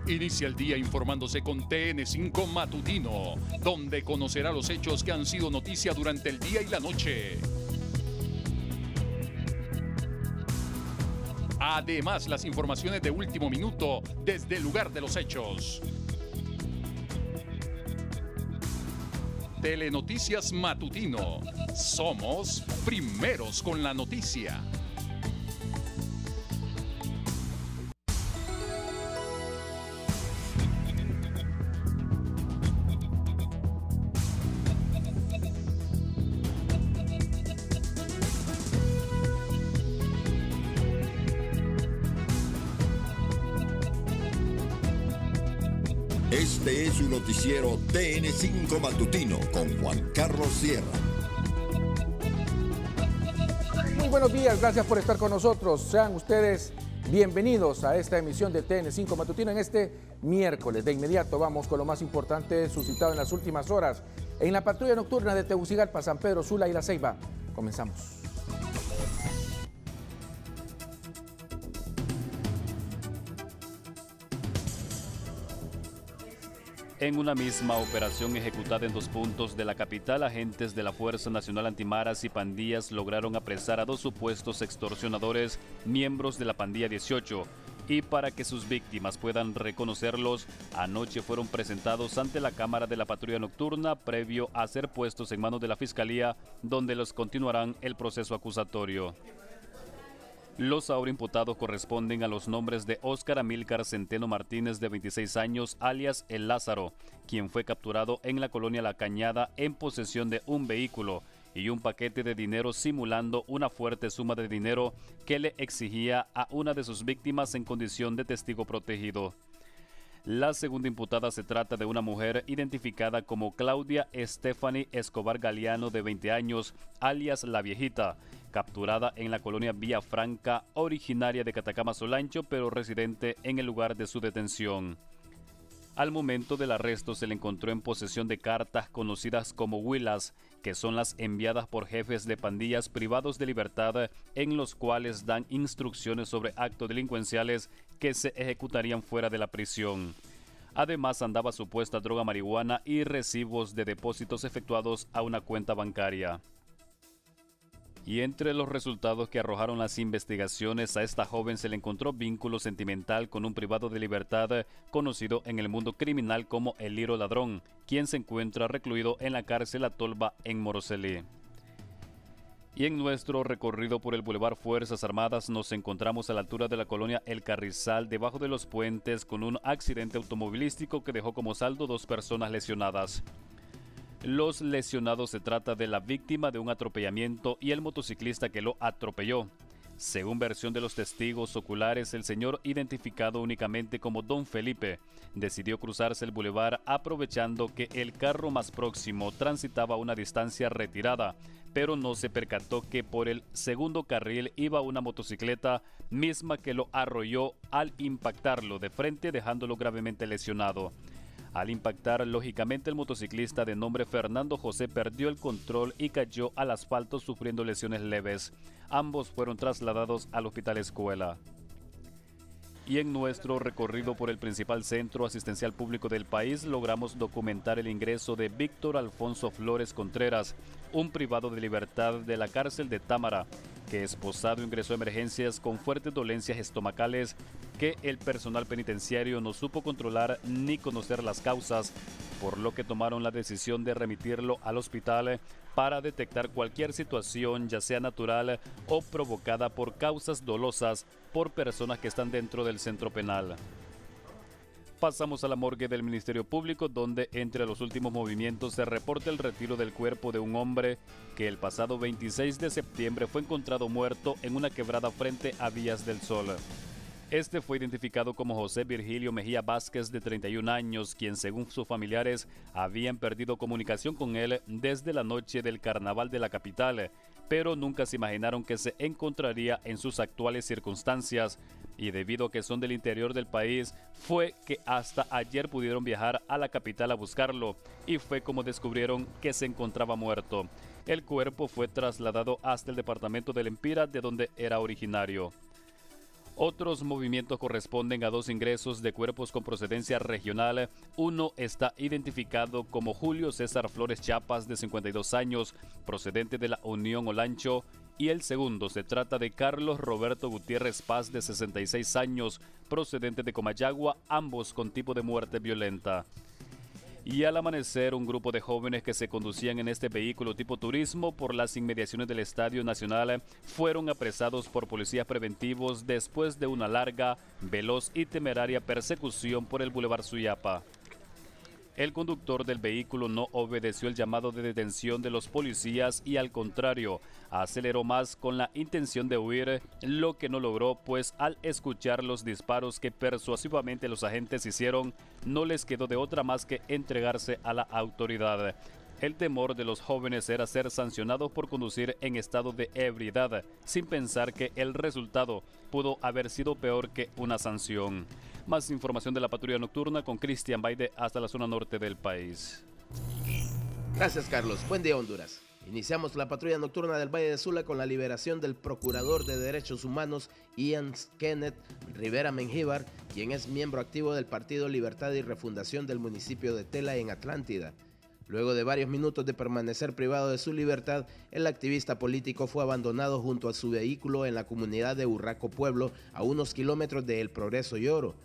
Inicia el día informándose con TN5 Matutino, donde conocerá los hechos que han sido noticia durante el día y la noche. Además, las informaciones de último minuto desde el lugar de los hechos. Telenoticias Matutino. Somos primeros con la noticia. Este es su noticiero TN5 Matutino con Juan Carlos Sierra. Muy buenos días, gracias por estar con nosotros. Sean ustedes bienvenidos a esta emisión de TN5 Matutino en este miércoles. De inmediato vamos con lo más importante suscitado en las últimas horas en la patrulla nocturna de Tegucigalpa, San Pedro Sula y La Ceiba. Comenzamos. En una misma operación ejecutada en 2 puntos de la capital, agentes de la Fuerza Nacional Antimaras y pandillas lograron apresar a 2 supuestos extorsionadores, miembros de la pandilla 18. Y para que sus víctimas puedan reconocerlos, anoche fueron presentados ante la Cámara de la Patrulla Nocturna previo a ser puestos en manos de la Fiscalía, donde los continuarán el proceso acusatorio. Los ahora imputados corresponden a los nombres de Óscar Amílcar Centeno Martínez, de 26 años, alias El Lázaro, quien fue capturado en la colonia La Cañada en posesión de un vehículo y un paquete de dinero simulando una fuerte suma de dinero que le exigía a una de sus víctimas en condición de testigo protegido. La segunda imputada se trata de una mujer identificada como Claudia Stephanie Escobar Galeano, de 20 años, alias La Viejita, capturada en la colonia Villa Franca, originaria de Catacama Solancho, pero residente en el lugar de su detención. Al momento del arresto se le encontró en posesión de cartas conocidas como huilas, que son las enviadas por jefes de pandillas privados de libertad, en los cuales dan instrucciones sobre actos delincuenciales que se ejecutarían fuera de la prisión. Además, andaba supuesta droga marihuana y recibos de depósitos efectuados a una cuenta bancaria. Y entre los resultados que arrojaron las investigaciones, a esta joven se le encontró vínculo sentimental con un privado de libertad conocido en el mundo criminal como El Liro Ladrón, quien se encuentra recluido en la cárcel Atolba en Moroselí. Y en nuestro recorrido por el Boulevard Fuerzas Armadas nos encontramos a la altura de la colonia El Carrizal, debajo de los puentes, con un accidente automovilístico que dejó como saldo 2 personas lesionadas. Los lesionados se trata de la víctima de un atropellamiento y el motociclista que lo atropelló. Según versión de los testigos oculares, el señor, identificado únicamente como Don Felipe, decidió cruzarse el bulevar aprovechando que el carro más próximo transitaba a una distancia retirada, pero no se percató que por el segundo carril iba una motocicleta, misma que lo arrolló al impactarlo de frente, dejándolo gravemente lesionado. Al impactar, lógicamente, el motociclista de nombre Fernando José perdió el control y cayó al asfalto sufriendo lesiones leves. Ambos fueron trasladados al Hospital Escuela. Y en nuestro recorrido por el principal centro asistencial público del país, logramos documentar el ingreso de Víctor Alfonso Flores Contreras, un privado de libertad de la cárcel de Támara, que esposado ingresó a emergencias con fuertes dolencias estomacales que el personal penitenciario no supo controlar ni conocer las causas, por lo que tomaron la decisión de remitirlo al hospital para detectar cualquier situación, ya sea natural o provocada por causas dolosas por personas que están dentro del centro penal. Pasamos a la morgue del Ministerio Público, donde entre los últimos movimientos se reporta el retiro del cuerpo de un hombre que el pasado 26 de septiembre fue encontrado muerto en una quebrada frente a Vías del Sol. Este fue identificado como José Virgilio Mejía Vázquez, de 31 años, quien según sus familiares habían perdido comunicación con él desde la noche del carnaval de la capital, pero nunca se imaginaron que se encontraría en sus actuales circunstancias, y debido a que son del interior del país, fue que hasta ayer pudieron viajar a la capital a buscarlo, y fue como descubrieron que se encontraba muerto. El cuerpo fue trasladado hasta el departamento del Empira, de donde era originario. Otros movimientos corresponden a 2 ingresos de cuerpos con procedencia regional. Uno está identificado como Julio César Flores Chapas, de 52 años, procedente de la Unión Olancho, y el segundo se trata de Carlos Roberto Gutiérrez Paz, de 66 años, procedente de Comayagua, ambos con tipo de muerte violenta. Y al amanecer, un grupo de jóvenes que se conducían en este vehículo tipo turismo por las inmediaciones del Estadio Nacional fueron apresados por policías preventivos después de una larga, veloz y temeraria persecución por el Boulevard Suyapa. El conductor del vehículo no obedeció el llamado de detención de los policías y, al contrario, aceleró más con la intención de huir, lo que no logró, pues al escuchar los disparos que persuasivamente los agentes hicieron, no les quedó de otra más que entregarse a la autoridad. El temor de los jóvenes era ser sancionados por conducir en estado de ebriedad, sin pensar que el resultado pudo haber sido peor que una sanción. Más información de la patrulla nocturna con Cristian Baide hasta la zona norte del país. Gracias, Carlos. Buen día, Honduras. Iniciamos la patrulla nocturna del Valle de Sula con la liberación del procurador de derechos humanos Ian Kenneth Rivera Mengíbar, quien es miembro activo del Partido Libertad y Refundación del municipio de Tela en Atlántida. Luego de varios minutos de permanecer privado de su libertad, el activista político fue abandonado junto a su vehículo en la comunidad de Urraco Pueblo, a unos kilómetros de El Progreso y Oro.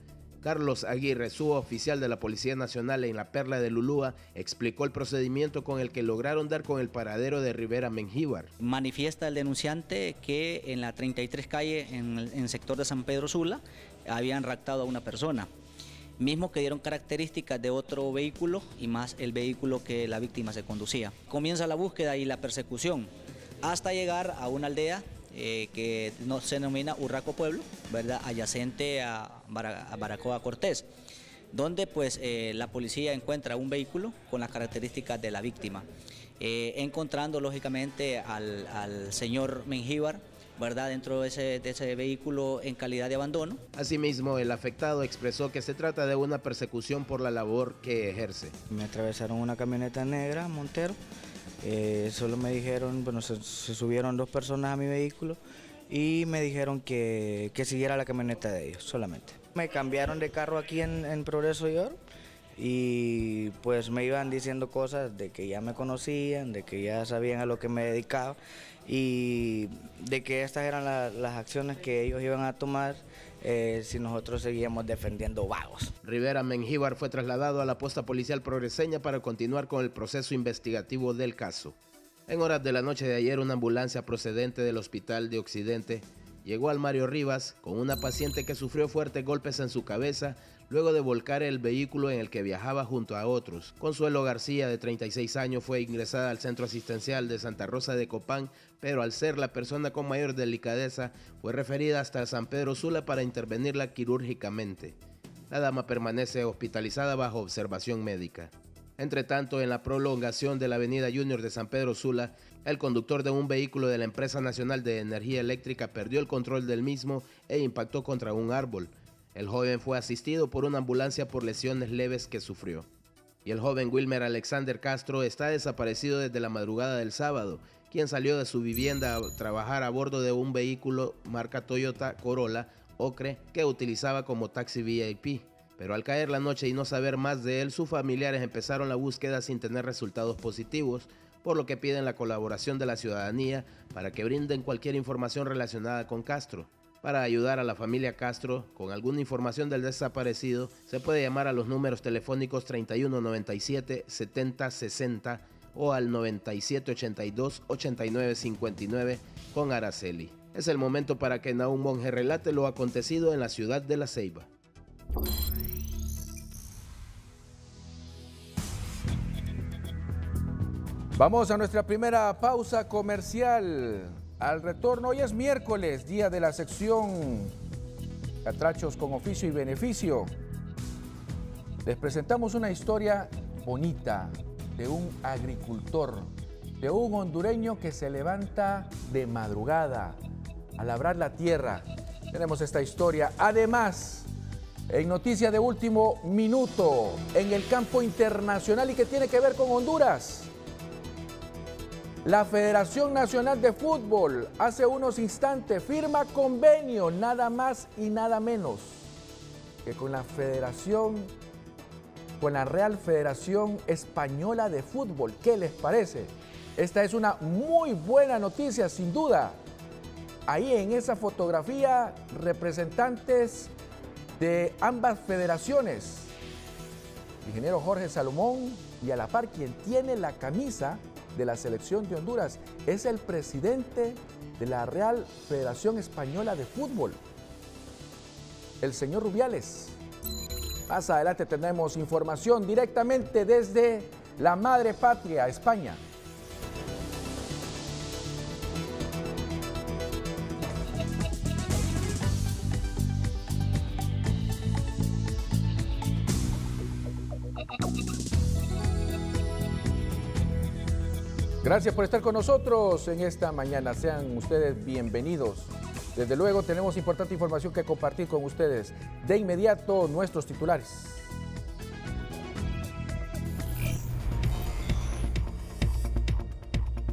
Carlos Aguirre, suboficial de la Policía Nacional en la Perla de Lulúa, explicó el procedimiento con el que lograron dar con el paradero de Rivera Mengíbar. Manifiesta el denunciante que en la 33 calle, en el sector de San Pedro Sula, habían raptado a una persona, mismo que dieron características de otro vehículo y más el vehículo que la víctima se conducía. Comienza la búsqueda y la persecución hasta llegar a una aldea que se denomina Urraco Pueblo, ¿verdad?, adyacente a Baracoa Cortés, donde pues la policía encuentra un vehículo con las características de la víctima, encontrando lógicamente al señor Mengíbar, ¿verdad?, dentro de ese vehículo en calidad de abandono. Asimismo, el afectado expresó que se trata de una persecución por la labor que ejerce. Me atravesaron una camioneta negra, Montero. Solo me dijeron, bueno, se subieron 2 personas a mi vehículo y me dijeron que siguiera la camioneta de ellos solamente. Me cambiaron de carro aquí en Progreso y Oro y pues me iban diciendo cosas de que ya me conocían, de que ya sabían a lo que me dedicaba y de que estas eran las acciones que ellos iban a tomar si nosotros seguíamos defendiendo vagos. Rivera Mengíbar fue trasladado a la posta policial progreseña para continuar con el proceso investigativo del caso. En horas de la noche de ayer, una ambulancia procedente del Hospital de Occidente llegó al Mario Rivas con una paciente que sufrió fuertes golpes en su cabeza luego de volcar el vehículo en el que viajaba junto a otros. Consuelo García, de 36 años, fue ingresada al Centro Asistencial de Santa Rosa de Copán, pero al ser la persona con mayor delicadeza, fue referida hasta San Pedro Sula para intervenirla quirúrgicamente. La dama permanece hospitalizada bajo observación médica. Entre tanto, en la prolongación de la avenida Junior de San Pedro Sula, el conductor de un vehículo de la Empresa Nacional de Energía Eléctrica perdió el control del mismo e impactó contra un árbol. El joven fue asistido por una ambulancia por lesiones leves que sufrió. Y el joven Wilmer Alexander Castro está desaparecido desde la madrugada del sábado, quien salió de su vivienda a trabajar a bordo de un vehículo marca Toyota Corolla ocre que utilizaba como taxi VIP. Pero al caer la noche y no saber más de él, sus familiares empezaron la búsqueda sin tener resultados positivos, por lo que piden la colaboración de la ciudadanía para que brinden cualquier información relacionada con Castro. Para ayudar a la familia Castro con alguna información del desaparecido, se puede llamar a los números telefónicos 3197-7060 o al 9782-8959 con Araceli. Es el momento para que Nahum Monge relate lo acontecido en la ciudad de La Ceiba. Vamos a nuestra primera pausa comercial. Al retorno, hoy es miércoles, día de la sección Catrachos con oficio y beneficio. Les presentamos una historia bonita de un agricultor, de un hondureño que se levanta de madrugada a labrar la tierra. Tenemos esta historia. Además, en noticia de último minuto, en el campo internacional y que tiene que ver con Honduras, La Federación Nacional de Fútbol hace unos instantes firma convenio, nada más y nada menos que con la Real Federación Española de Fútbol. ¿Qué les parece? Esta es una muy buena noticia, sin duda. Ahí en esa fotografía, representantes de ambas federaciones. El ingeniero Jorge Salomón y a la par quien tiene la camisa de la selección de Honduras es el presidente de la Real Federación Española de Fútbol, el señor Rubiales. Más adelante tendremos información directamente desde la madre patria, España. Gracias por estar con nosotros en esta mañana. Sean ustedes bienvenidos. Desde luego tenemos importante información que compartir con ustedes. De inmediato, nuestros titulares.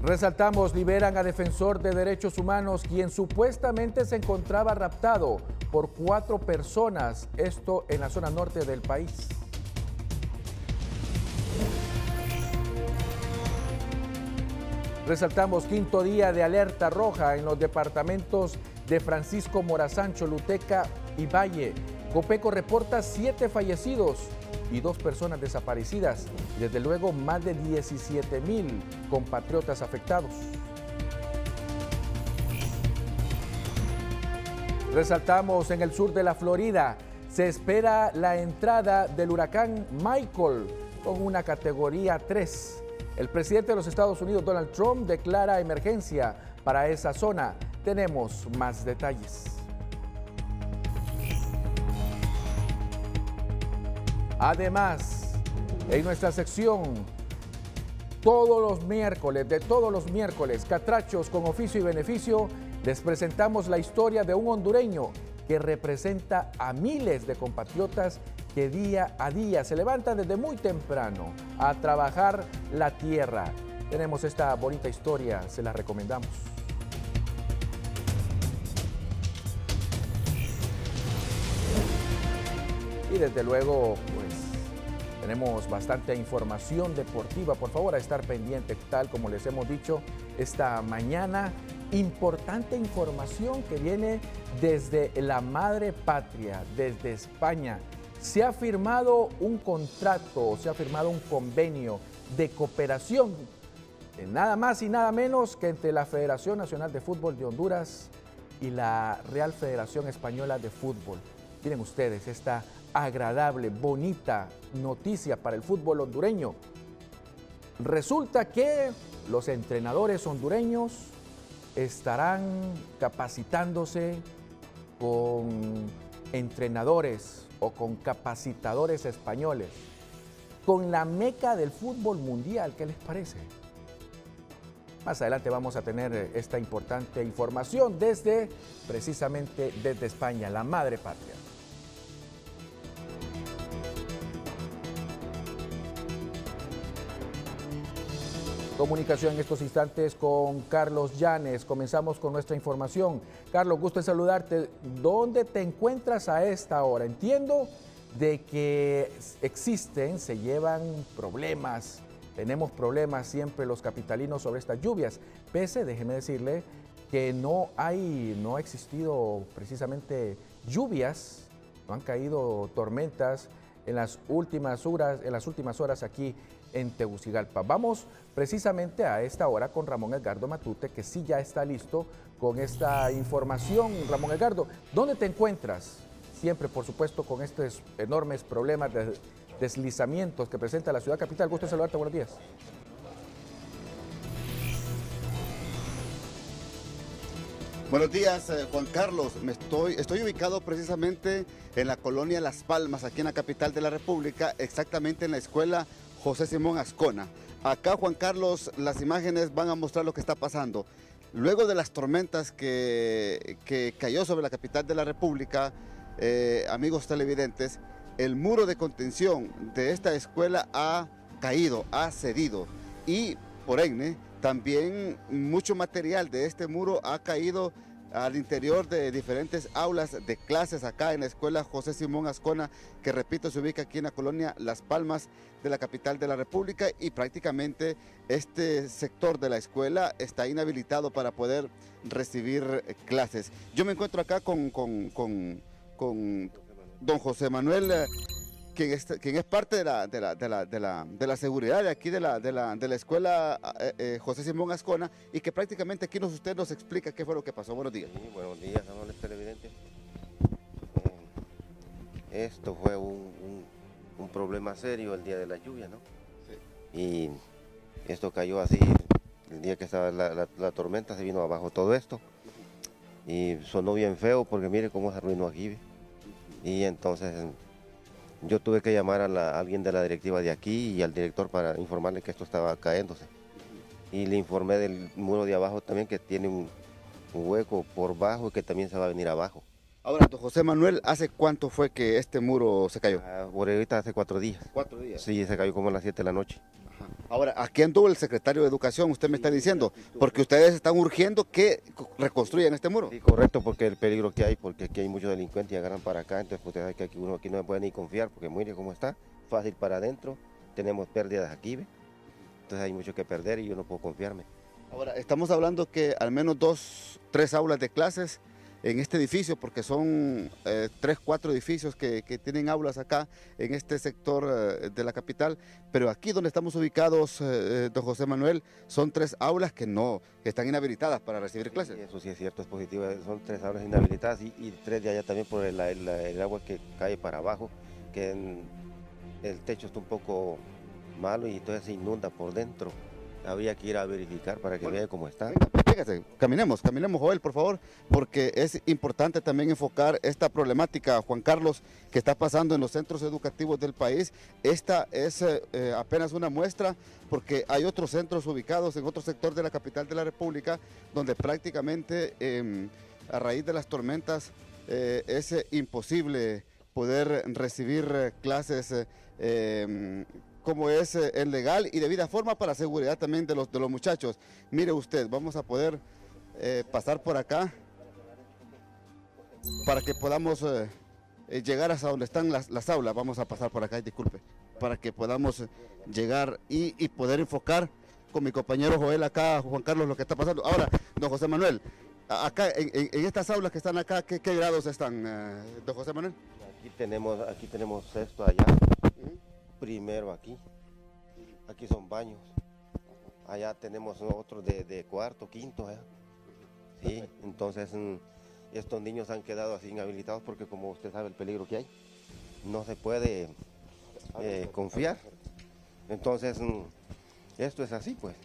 Resaltamos, liberan a defensor de derechos humanos quien supuestamente se encontraba raptado por 4 personas. Esto en la zona norte del país. Resaltamos, 5º día de alerta roja en los departamentos de Francisco Morazán, Choluteca y Valle. Copeco reporta 7 fallecidos y 2 personas desaparecidas. Y desde luego, más de 17,000 compatriotas afectados. Resaltamos, en el sur de la Florida se espera la entrada del huracán Michael con una categoría 3. El presidente de los Estados Unidos, Donald Trump, declara emergencia para esa zona. Tenemos más detalles. Además, en nuestra sección, de todos los miércoles, Catrachos con oficio y beneficio, les presentamos la historia de un hondureño que representa a miles de compatriotas que día a día se levantan desde muy temprano a trabajar la tierra. Tenemos esta bonita historia, se la recomendamos. Y desde luego, pues, tenemos bastante información deportiva. Por favor, a estar pendiente, tal como les hemos dicho esta mañana. Importante información que viene desde la madre patria, desde España. Se ha firmado un contrato, se ha firmado un convenio de cooperación, nada más y nada menos que entre la Federación Nacional de Fútbol de Honduras y la Real Federación Española de Fútbol. Miren ustedes esta agradable, bonita noticia para el fútbol hondureño. Resulta que los entrenadores hondureños estarán capacitándose con entrenadores o con capacitadores españoles, con la meca del fútbol mundial. ¿Qué les parece? Más adelante vamos a tener esta importante información precisamente desde España, la madre patria. Comunicación en estos instantes con Carlos Llanes. Comenzamos con nuestra información. Carlos, gusto en saludarte. ¿Dónde te encuentras a esta hora? Entiendo de que se llevan problemas. Tenemos problemas siempre los capitalinos sobre estas lluvias. Déjeme decirle que no ha existido precisamente lluvias, no han caído tormentas en las últimas horas aquí en Tegucigalpa. Vamos precisamente a esta hora con Ramón Edgardo Matute, que sí ya está listo con esta información. Ramón Edgardo, ¿dónde te encuentras? Siempre, por supuesto, con estos enormes problemas de deslizamientos que presenta la ciudad capital. Gusto en saludarte, buenos días. Buenos días, Juan Carlos. Estoy ubicado precisamente en la colonia Las Palmas, aquí en la capital de la República, exactamente en la escuela José Simón Azcona. Acá, Juan Carlos, las imágenes van a mostrar lo que está pasando. Luego de las tormentas que cayó sobre la capital de la República, amigos televidentes, el muro de contención de esta escuela ha caído, ha cedido y, por ende, también mucho material de este muro ha caído al interior de diferentes aulas de clases acá en la escuela José Simón Ascona, que repito, se ubica aquí en la colonia Las Palmas de la capital de la República, y prácticamente este sector de la escuela está inhabilitado para poder recibir clases. Yo me encuentro acá con don José Manuel, quien es parte de la seguridad de aquí de la escuela José Simón Ascona, y que prácticamente aquí usted nos explica qué fue lo que pasó. Buenos días. Sí, buenos días, amables televidentes. Esto fue un problema serio el día de la lluvia, ¿no? Sí. Y esto cayó así, el día que estaba la tormenta se vino abajo todo esto, y sonó bien feo porque mire cómo se arruinó aquí. Y entonces yo tuve que llamar a alguien de la directiva de aquí y al director para informarle que esto estaba cayéndose. Y le informé del muro de abajo también, que tiene un hueco por bajo y que también se va a venir abajo. Ahora, don José Manuel, ¿hace cuánto fue que este muro se cayó? Por ahorita hace 4 días. ¿4 días? Sí, se cayó como a las 7 de la noche. Ajá. Ahora, aquí anduvo el secretario de Educación, usted me está diciendo, porque ustedes están urgiendo que reconstruyan este muro. Sí, correcto, porque el peligro que hay, porque aquí hay muchos delincuentes y agarran para acá, entonces usted sabe que aquí uno aquí no se puede ni confiar, porque mire cómo está, fácil para adentro, tenemos pérdidas aquí, ¿ve? Entonces hay mucho que perder y yo no puedo confiarme. Ahora, estamos hablando que al menos 2, 3 aulas de clases en este edificio, porque son 3, 4 edificios que tienen aulas acá en este sector de la capital, pero aquí donde estamos ubicados, don José Manuel, son 3 aulas que están inhabilitadas para recibir clases. Sí, eso sí es cierto, es positivo, son 3 aulas inhabilitadas y 3 de allá también por el agua que cae para abajo, que el techo está un poco malo y entonces se inunda por dentro. Habría que ir a verificar para que vea cómo está. Fíjate, caminemos, Joel, por favor, porque es importante también enfocar esta problemática, Juan Carlos, que está pasando en los centros educativos del país. Esta es apenas una muestra, porque hay otros centros ubicados en otro sector de la capital de la República, donde prácticamente a raíz de las tormentas es imposible poder recibir clases como es legal y debida forma, para seguridad también de los muchachos. Mire usted, vamos a poder pasar por acá para que podamos llegar hasta donde están las aulas. Vamos a pasar por acá, disculpe, para que podamos llegar y poder enfocar con mi compañero Joel acá, Juan Carlos, lo que está pasando. Ahora, don José Manuel, acá en estas aulas que están acá, ¿qué grados están, don José Manuel? Aquí tenemos sexto allá. Primero aquí son baños, allá tenemos otros de cuarto, quinto, sí, entonces estos niños han quedado así inhabilitados porque, como usted sabe, el peligro que hay, no se puede confiar, entonces esto es así, pues,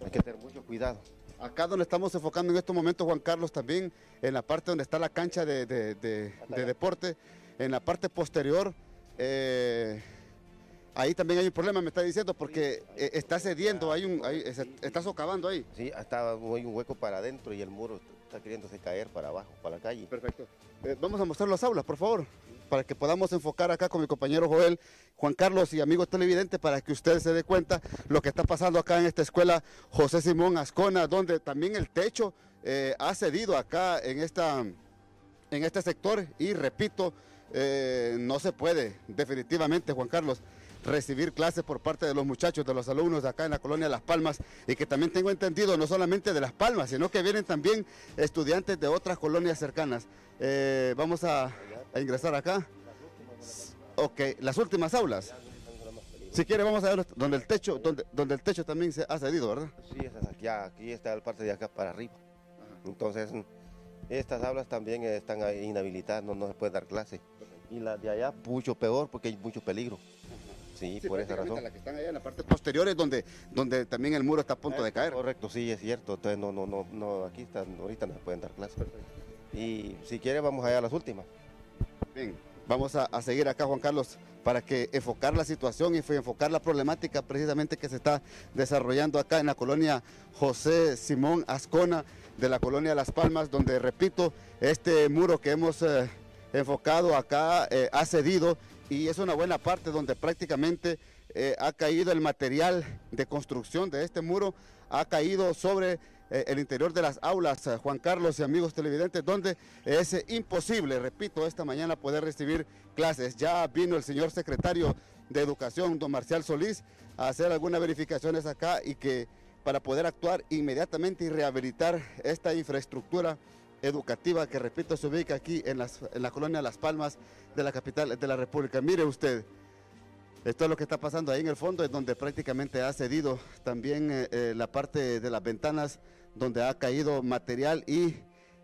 hay que tener mucho cuidado. Acá donde estamos enfocando en estos momentos, Juan Carlos, también en la parte donde está la cancha de deporte, en la parte posterior, ahí también hay un problema, me está diciendo, porque está cediendo, está socavando ahí. Sí, hay un hueco para adentro y el muro está queriéndose caer para abajo, para la calle. Perfecto. Vamos a mostrar las aulas, por favor, para que podamos enfocar acá con mi compañero Joel, Juan Carlos y amigos televidentes, para que usted se dé cuenta lo que está pasando acá en esta escuela José Simón Ascona, donde también el techo ha cedido acá en este sector, y repito, no se puede definitivamente, Juan Carlos, recibir clases por parte de los muchachos, de los alumnos de acá en la colonia Las Palmas, y que también tengo entendido no solamente de Las Palmas, sino que vienen también estudiantes de otras colonias cercanas. Vamos a ingresar acá. Ok, las últimas aulas. Si quiere vamos a ver donde el techo también se ha cedido, ¿verdad? Sí, aquí está la parte de acá para arriba. Entonces, estas aulas también están inhabilitadas, no se puede dar clase. Y las de allá mucho peor porque hay mucho peligro. Sí, por esa razón. Las que están allá en la parte posterior es donde también el muro está a punto de caer. Correcto, sí, es cierto. Entonces aquí ahorita no se pueden dar clases. Y si quiere vamos allá a las últimas. Bien, vamos a seguir acá, Juan Carlos, para que enfocar la situación y enfocar la problemática precisamente que se está desarrollando acá en la colonia José Simón Ascona de la colonia Las Palmas, donde, repito, este muro que hemos enfocado acá ha cedido, y es una buena parte donde prácticamente ha caído el material de construcción de este muro, ha caído sobre el interior de las aulas, Juan Carlos y amigos televidentes, donde es imposible, repito, esta mañana poder recibir clases. Ya vino el señor secretario de Educación, don Marcial Solís, a hacer algunas verificaciones acá y que para poder actuar inmediatamente y rehabilitar esta infraestructura educativa que, repito, se ubica aquí en la colonia Las Palmas de la capital de la República. Mire usted, esto es lo que está pasando ahí en el fondo, es donde prácticamente ha cedido también la parte de las ventanas, donde ha caído material y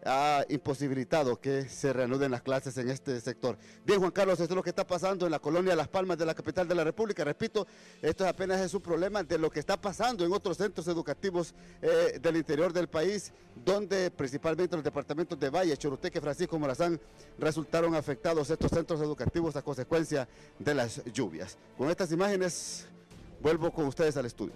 ha imposibilitado que se reanuden las clases en este sector. Bien, Juan Carlos, esto es lo que está pasando en la colonia Las Palmas de la capital de la República. Repito, esto apenas es un problema de lo que está pasando en otros centros educativos del interior del país, donde principalmente los departamentos de Valle, Choluteca, Francisco Morazán resultaron afectados estos centros educativos a consecuencia de las lluvias. Con estas imágenes vuelvo con ustedes al estudio.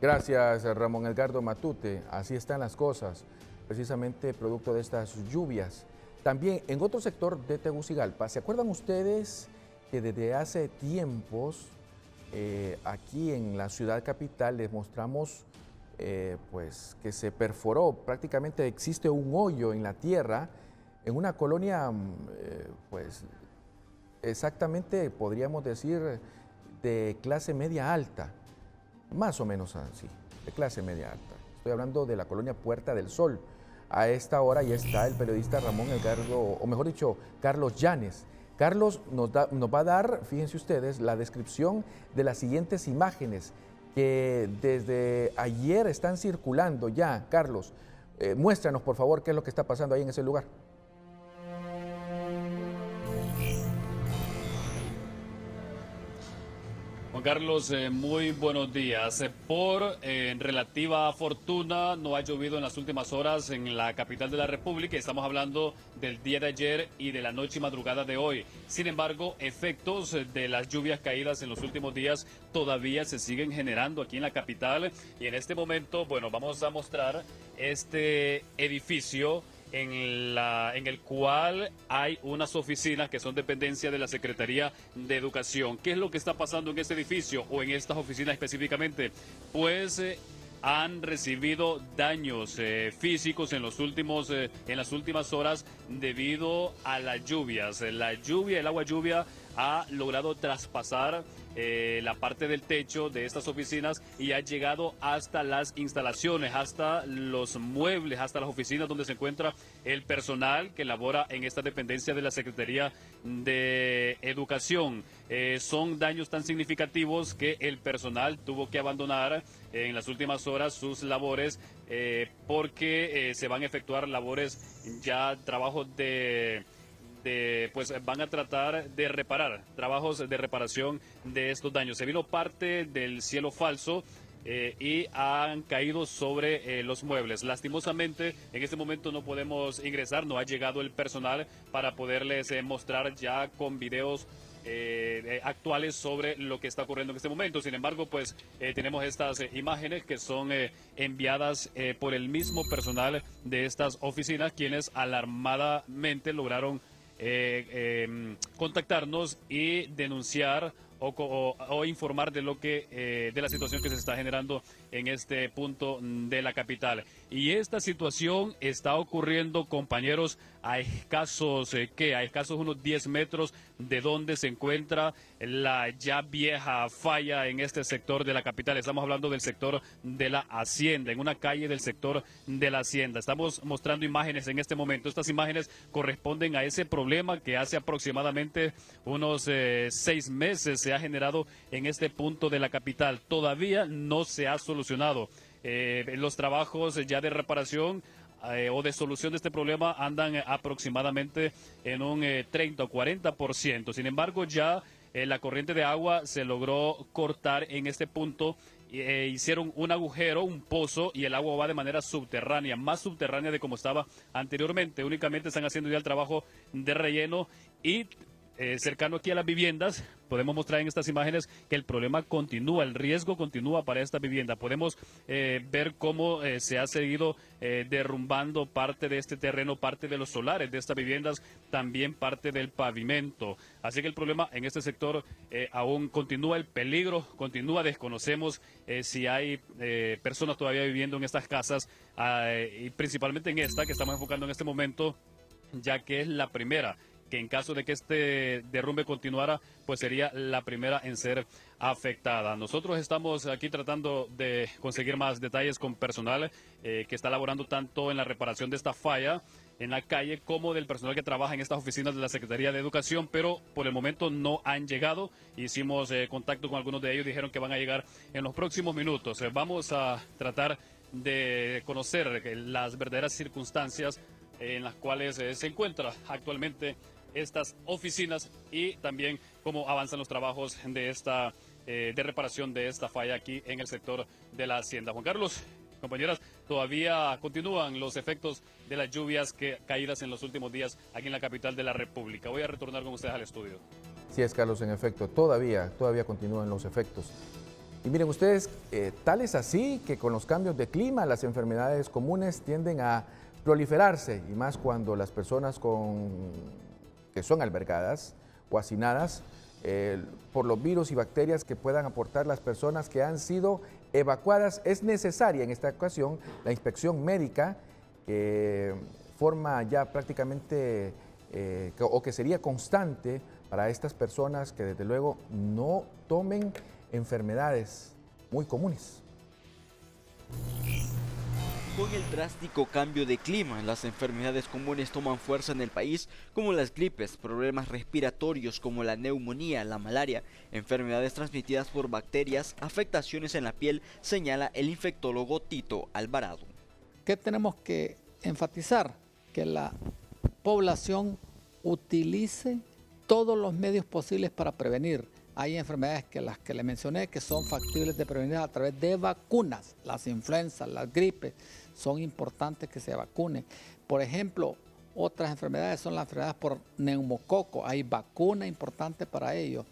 Gracias, Ramón Edgardo Matute. Así están las cosas, precisamente producto de estas lluvias. También en otro sector de Tegucigalpa, ¿se acuerdan ustedes que desde hace tiempos aquí en la ciudad capital les mostramos pues que se perforó, prácticamente existe un hoyo en la tierra en una colonia pues exactamente podríamos decir de clase media alta, más o menos así, de clase media alta. Estoy hablando de la colonia Puerta del Sol. A esta hora ya está el periodista Ramón Edgardo, o mejor dicho, Carlos Llanes. Carlos nos va a dar, fíjense ustedes, la descripción de las siguientes imágenes que desde ayer están circulando ya. Carlos, muéstranos por favor qué es lo que está pasando ahí en ese lugar. Juan Carlos, muy buenos días. Por relativa fortuna, no ha llovido en las últimas horas en la capital de la República. Estamos hablando del día de ayer y de la noche y madrugada de hoy. Sin embargo, efectos de las lluvias caídas en los últimos días todavía se siguen generando aquí en la capital. Y en este momento, bueno, vamos a mostrar este edificio en el cual hay unas oficinas que son dependencia de la Secretaría de Educación. ¿Qué es lo que está pasando en este edificio o en estas oficinas específicamente? Pues han recibido daños físicos en las últimas horas debido a las lluvias. El agua lluvia ha logrado traspasar la parte del techo de estas oficinas y ha llegado hasta las instalaciones, hasta los muebles, hasta las oficinas donde se encuentra el personal que labora en esta dependencia de la Secretaría de Educación. Son daños tan significativos que el personal tuvo que abandonar en las últimas horas sus labores porque se van a efectuar labores trabajos pues van a tratar de reparar, trabajos de reparación de estos daños. Se vino parte del cielo falso y han caído sobre los muebles. Lastimosamente, en este momento no podemos ingresar, no ha llegado el personal para poderles mostrar ya con videos actuales sobre lo que está ocurriendo en este momento. Sin embargo, pues tenemos estas imágenes que son enviadas por el mismo personal de estas oficinas, quienes alarmadamente lograron contactarnos y denunciar o informar de lo que de la situación que se está generando en este punto de la capital. Y esta situación está ocurriendo, compañeros, a escasos unos 10 metros de donde se encuentra la ya vieja falla en este sector de la capital. Estamos hablando del sector de la Hacienda, en una calle del sector de la Hacienda. Estamos mostrando imágenes en este momento. Estas imágenes corresponden a ese problema que hace aproximadamente unos 6 meses se ha generado en este punto de la capital. Todavía no se ha solucionado. Los trabajos ya de reparación o de solución de este problema andan aproximadamente en un 30 o 40%. Sin embargo, ya la corriente de agua se logró cortar en este punto. Hicieron un agujero, un pozo, y el agua va de manera subterránea, más subterránea de como estaba anteriormente. Únicamente están haciendo ya el trabajo de relleno y cercano aquí a las viviendas. Podemos mostrar en estas imágenes que el problema continúa, el riesgo continúa para esta vivienda. Podemos ver cómo se ha seguido derrumbando parte de este terreno, parte de los solares de estas viviendas, también parte del pavimento. Así que el problema en este sector aún continúa, el peligro continúa. Desconocemos si hay personas todavía viviendo en estas casas, y principalmente en esta que estamos enfocando en este momento, ya que es la primera, que en caso de que este derrumbe continuara, pues sería la primera en ser afectada. Nosotros estamos aquí tratando de conseguir más detalles con personal que está laborando tanto en la reparación de esta falla en la calle como del personal que trabaja en estas oficinas de la Secretaría de Educación, pero por el momento no han llegado. Hicimos contacto con algunos de ellos, dijeron que van a llegar en los próximos minutos. Vamos a tratar de conocer las verdaderas circunstancias en las cuales se encuentra actualmente estas oficinas y también cómo avanzan los trabajos de esta de reparación de esta falla aquí en el sector de la hacienda. Juan Carlos, compañeras, todavía continúan los efectos de las lluvias caídas en los últimos días aquí en la capital de la República. Voy a retornar con ustedes al estudio. Sí es, Carlos, en efecto, todavía continúan los efectos. Y miren ustedes, tal es así que con los cambios de clima las enfermedades comunes tienden a proliferarse, y más cuando las personas que son albergadas o hacinadas por los virus y bacterias que puedan aportar las personas que han sido evacuadas. Es necesaria en esta ocasión la inspección médica, que forma ya prácticamente o que sería constante para estas personas que desde luego no tomen enfermedades muy comunes. Con el drástico cambio de clima, las enfermedades comunes toman fuerza en el país, como las gripes, problemas respiratorios como la neumonía, la malaria, enfermedades transmitidas por bacterias, afectaciones en la piel, señala el infectólogo Tito Alvarado. ¿Qué tenemos que enfatizar? Que la población utilice todos los medios posibles para prevenir. Hay enfermedades que las que le mencioné que son factibles de prevenir a través de vacunas. Las influencias, las gripes, son importantes que se vacunen. Por ejemplo, otras enfermedades son las enfermedades por neumococo. Hay vacuna importante para ello.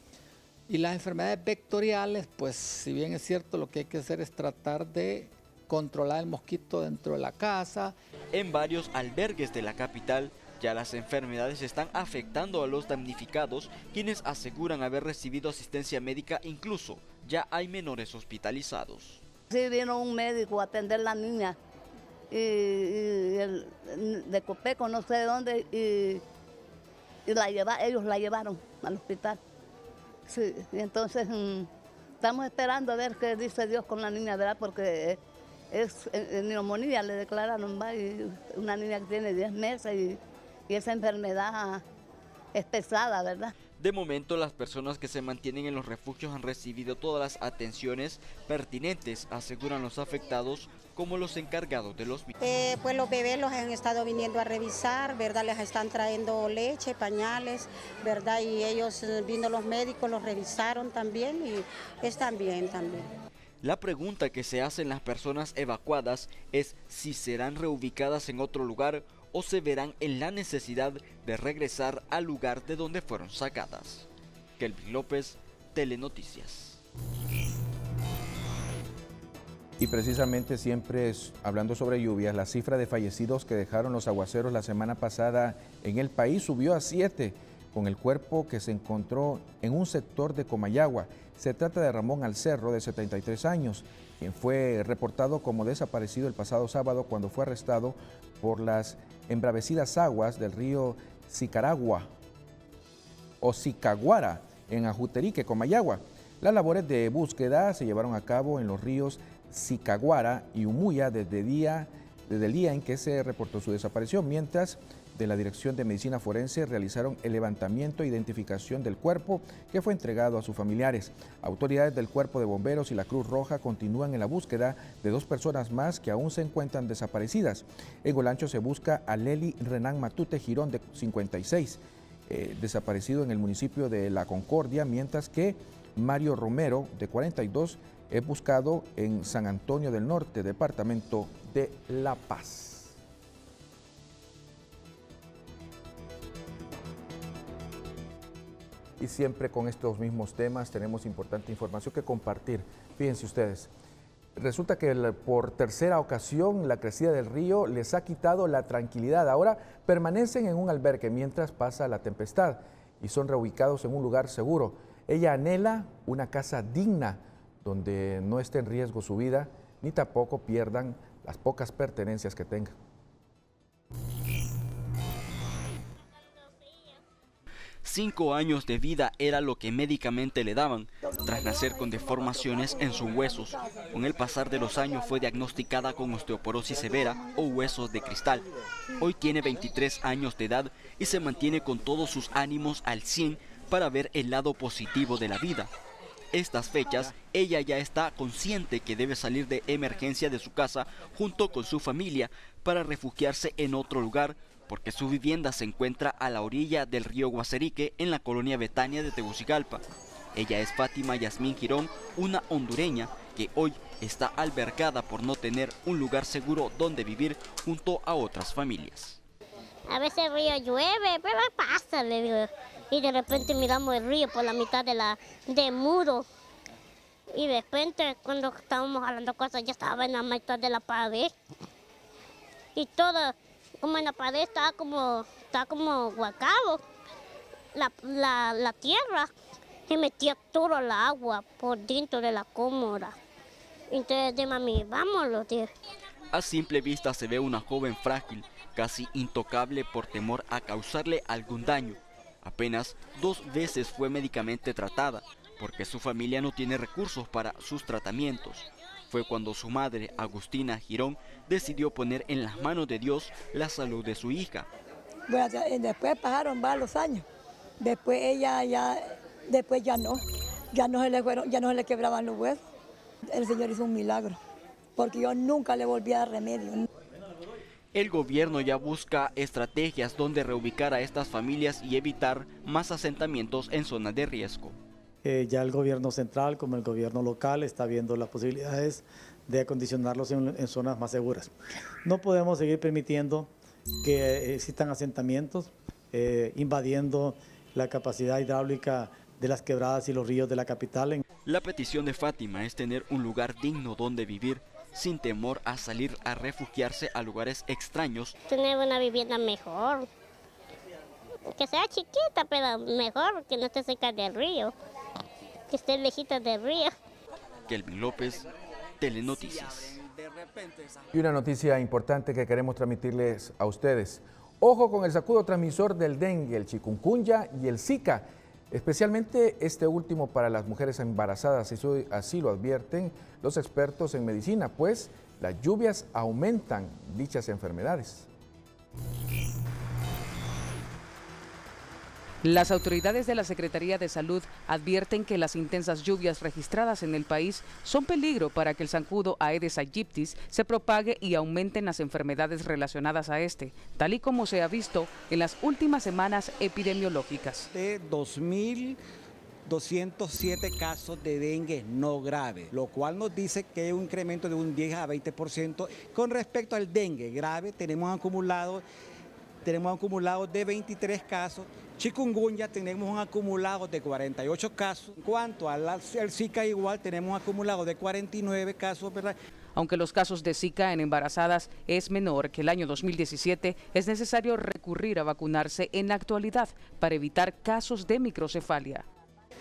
Y las enfermedades vectoriales, pues si bien es cierto, lo que hay que hacer es tratar de controlar el mosquito dentro de la casa. En varios albergues de la capital, ya las enfermedades están afectando a los damnificados, quienes aseguran haber recibido asistencia médica, incluso ya hay menores hospitalizados. Sí, vino un médico a atender a la niña de Copeco, no sé de dónde, y ellos la llevaron al hospital. Sí, y entonces estamos esperando a ver qué dice Dios con la niña, ¿verdad? Porque es neumonía, le declararon, y una niña que tiene 10 meses y esa enfermedad es pesada, ¿verdad? De momento, las personas que se mantienen en los refugios han recibido todas las atenciones pertinentes, aseguran los afectados, como los encargados de los mismos. Pues los bebés los han estado viniendo a revisar, ¿verdad? Les están trayendo leche, pañales, ¿verdad? Y ellos, vino los médicos, los revisaron también y están bien también. La pregunta que se hacen las personas evacuadas es si serán reubicadas en otro lugar o se verán en la necesidad de regresar al lugar de donde fueron sacadas. Kelvin López, Telenoticias. Y precisamente siempre hablando sobre lluvias, la cifra de fallecidos que dejaron los aguaceros la semana pasada en el país subió a 7, con el cuerpo que se encontró en un sector de Comayagua. Se trata de Ramón Alcerro, de 73 años, quien fue reportado como desaparecido el pasado sábado cuando fue arrestado por las embravecidas aguas del río Sicaragua o Sicaguara en Ajuterique, Comayagua. Las labores de búsqueda se llevaron a cabo en los ríos Sicaguara y Umuya desde el día en que se reportó su desaparición, mientras de la Dirección de Medicina Forense realizaron el levantamiento e identificación del cuerpo que fue entregado a sus familiares. Autoridades del Cuerpo de Bomberos y la Cruz Roja continúan en la búsqueda de 2 personas más que aún se encuentran desaparecidas. En Olancho se busca a Leli Renán Matute Girón, de 56, desaparecido en el municipio de La Concordia, mientras que Mario Romero, de 42, es buscado en San Antonio del Norte, departamento de La Paz. y siempre con estos mismos temas tenemos importante información que compartir. Fíjense ustedes, resulta que por tercera ocasión la crecida del río les ha quitado la tranquilidad. Ahora permanecen en un albergue mientras pasa la tempestad y son reubicados en un lugar seguro. Ella anhela una casa digna donde no esté en riesgo su vida ni tampoco pierdan las pocas pertenencias que tengan. Cinco años de vida era lo que médicamente le daban, tras nacer con deformaciones en sus huesos. Con el pasar de los años fue diagnosticada con osteoporosis severa o huesos de cristal. Hoy tiene 23 años de edad y se mantiene con todos sus ánimos al 100 para ver el lado positivo de la vida. Estas fechas, ella ya está consciente que debe salir de emergencia de su casa junto con su familia para refugiarse en otro lugar, porque su vivienda se encuentra a la orilla del río Guaserique en la colonia Betania de Tegucigalpa. Ella es Fátima Yasmín Girón, una hondureña que hoy está albergada por no tener un lugar seguro donde vivir junto a otras familias. A veces el río llueve, pero pasa, le digo. Y de repente miramos el río por la mitad de muro. Y de repente, cuando estábamos hablando cosas, ya estaba en la mitad de la pared. Y todo, como en la pared estaba como guacado. La tierra se metía todo el agua por dentro de la cómoda. Entonces, de mami, vámonos, tío. A simple vista se ve una joven frágil, casi intocable por temor a causarle algún daño. Apenas 2 veces fue médicamente tratada, porque su familia no tiene recursos para sus tratamientos. Fue cuando su madre, Agustina Girón, decidió poner en las manos de Dios la salud de su hija. Bueno, después pasaron varios años. Después ella ya no se le quebraban los huesos. El Señor hizo un milagro, porque yo nunca le volví a dar remedio. El gobierno ya busca estrategias donde reubicar a estas familias y evitar más asentamientos en zonas de riesgo. Ya el gobierno central como el gobierno local está viendo las posibilidades de acondicionarlos en zonas más seguras. No podemos seguir permitiendo que existan asentamientos invadiendo la capacidad hidráulica de las quebradas y los ríos de la capital. La petición de Fátima es tener un lugar digno donde vivir, sin temor a salir a refugiarse a lugares extraños. Tener una vivienda mejor, que sea chiquita, pero mejor, que no esté cerca del río, que esté lejita del río. Kelvin López, Telenoticias. Y una noticia importante que queremos transmitirles a ustedes. Ojo con el sacudo transmisor del dengue, el chikungunya y el zika, especialmente este último para las mujeres embarazadas, así lo advierten los expertos en medicina, pues las lluvias aumentan dichas enfermedades. Las autoridades de la Secretaría de Salud advierten que las intensas lluvias registradas en el país son peligro para que el zancudo Aedes aegypti se propague y aumenten las enfermedades relacionadas a este, tal y como se ha visto en las últimas semanas epidemiológicas. De 2.207 casos de dengue no grave, lo cual nos dice que hay un incremento de un 10 a 20%. Con respecto al dengue grave, tenemos acumulado de 23 casos. Chikungunya tenemos un acumulado de 48 casos. En cuanto al Zika igual tenemos un acumulado de 49 casos, ¿verdad? Aunque los casos de Zika en embarazadas es menor que el año 2017, es necesario recurrir a vacunarse en la actualidad para evitar casos de microcefalia.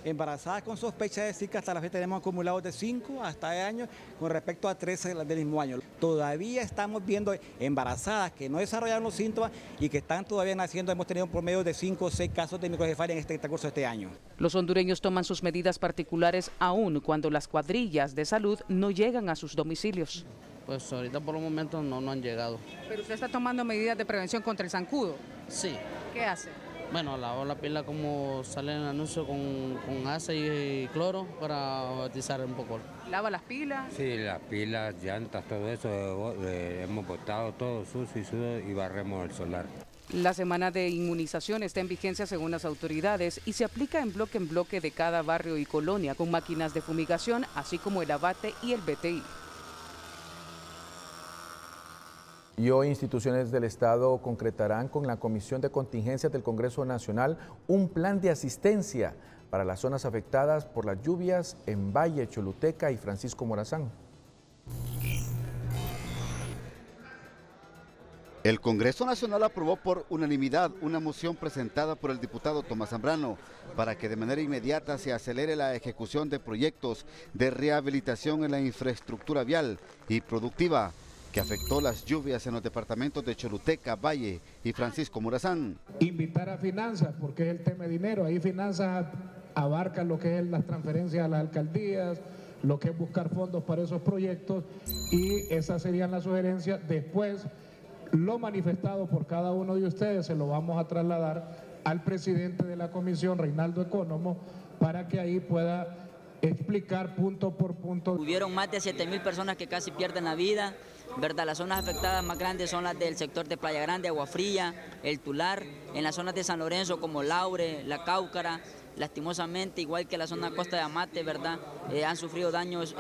Embarazadas con sospecha de Zika, hasta la fecha tenemos acumulados de 5 hasta años con respecto a 13 del mismo año. Todavía estamos viendo embarazadas que no desarrollaron los síntomas y que están todavía naciendo. Hemos tenido un promedio de 5 o 6 casos de microcefalia en este curso de este año. Los hondureños toman sus medidas particulares aún cuando las cuadrillas de salud no llegan a sus domicilios. Pues ahorita por el momento no han llegado. ¿Pero usted está tomando medidas de prevención contra el zancudo? Sí. ¿Qué hace? Bueno, lavo la pila como sale en el anuncio con ácido y cloro para bautizar un poco. ¿Lava las pilas? Sí, las pilas, llantas, todo eso, hemos botado todo sucio y barremos el solar. La semana de inmunización está en vigencia según las autoridades y se aplica en bloque de cada barrio y colonia con máquinas de fumigación, así como el abate y el BTI. Y hoy instituciones del Estado concretarán con la Comisión de Contingencias del Congreso Nacional un plan de asistencia para las zonas afectadas por las lluvias en Valle, Choluteca y Francisco Morazán. El Congreso Nacional aprobó por unanimidad una moción presentada por el diputado Tomás Zambrano para que de manera inmediata se acelere la ejecución de proyectos de rehabilitación en la infraestructura vial y productiva que afectó las lluvias en los departamentos de Choluteca, Valle y Francisco Morazán. Invitar a finanzas, porque es el tema de dinero. Ahí finanzas abarca lo que es las transferencias a las alcaldías, lo que es buscar fondos para esos proyectos, y esas serían las sugerencias. Después, lo manifestado por cada uno de ustedes se lo vamos a trasladar al presidente de la comisión, Reinaldo Ecónomo, para que ahí pueda explicar punto por punto. Hubieron más de 7,000 personas que casi pierden la vida, ¿verdad? Las zonas afectadas más grandes son las del sector de Playa Grande, Agua Fría, El Tular, en las zonas de San Lorenzo como Laure, La Cáucara. Lastimosamente, igual que la zona costa de Amate, ¿verdad? Han sufrido daños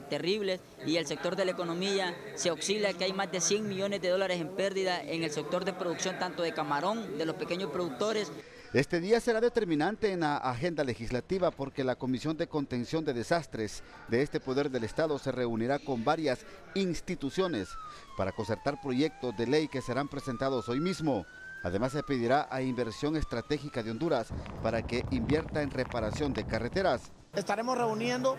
terribles, y el sector de la economía se oscila que hay más de 100 millones de dólares en pérdida en el sector de producción, tanto de camarón, de los pequeños productores. Este día será determinante en la agenda legislativa porque la Comisión de Contención de Desastres de este Poder del Estado se reunirá con varias instituciones para concertar proyectos de ley que serán presentados hoy mismo. Además, se pedirá a Inversión Estratégica de Honduras para que invierta en reparación de carreteras. Estaremos reuniendo